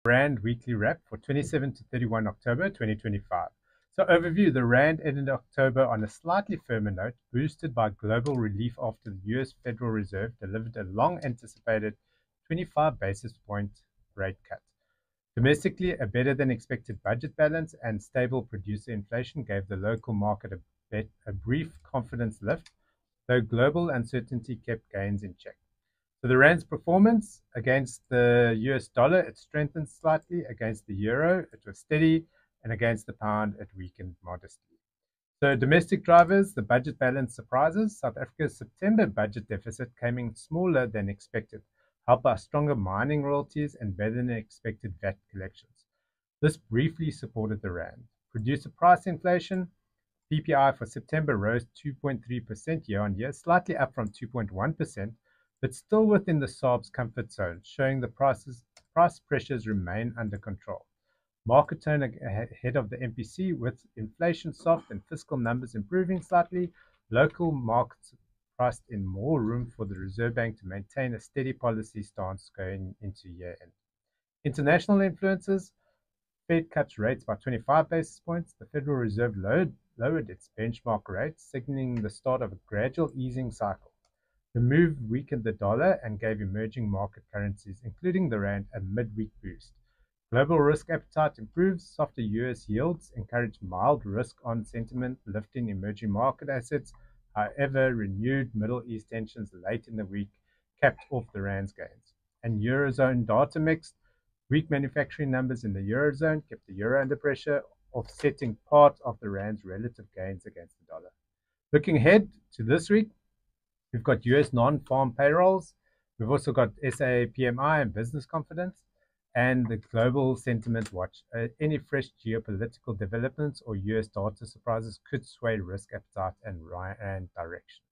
Rand weekly wrap for 27 to 31 October 2025. So, overview, the Rand ended October on a slightly firmer note, boosted by global relief after the US Federal Reserve delivered a long anticipated 25 basis point rate cut. Domestically, a better than expected budget balance and stable producer inflation gave the local market a brief confidence lift, though global uncertainty kept gains in check. So the rand's performance against the US dollar, it strengthened slightly. Against the euro, it was steady, and against the pound, it weakened modestly. So domestic drivers, the budget balance surprises. South Africa's September budget deficit came in smaller than expected, helped by stronger mining royalties and better than expected VAT collections. This briefly supported the rand. Producer price inflation, PPI for September rose 2.3% year on year, slightly up from 2.1%, but still within the SARB's comfort zone, showing the price pressures remain under control. Market tone ahead of the MPC, with inflation soft and fiscal numbers improving slightly. Local markets priced in more room for the Reserve Bank to maintain a steady policy stance going into year end. International influences, Fed cuts rates by 25 basis points. The Federal Reserve lowered its benchmark rate, signaling the start of a gradual easing cycle. The move weakened the dollar and gave emerging market currencies, including the rand, a midweek boost. Global risk appetite improves. Softer US yields encourage mild risk-on sentiment, lifting emerging market assets. However, renewed Middle East tensions late in the week capped off the rand's gains. And Eurozone data mixed. Weak manufacturing numbers in the Eurozone kept the euro under pressure, offsetting part of the rand's relative gains against the dollar. Looking ahead to this week, we've got US non-farm payrolls. We've also got SA PMI and business confidence, and the global sentiment watch. Any fresh geopolitical developments or US data surprises could sway risk appetite and rand direction.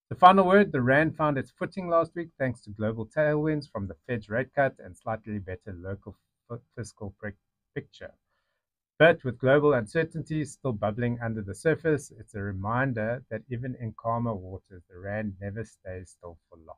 The final word, the rand found its footing last week thanks to global tailwinds from the Fed's rate cut and slightly better local fiscal picture. But with global uncertainties still bubbling under the surface, it's a reminder that even in calmer waters, the rand never stays still for long.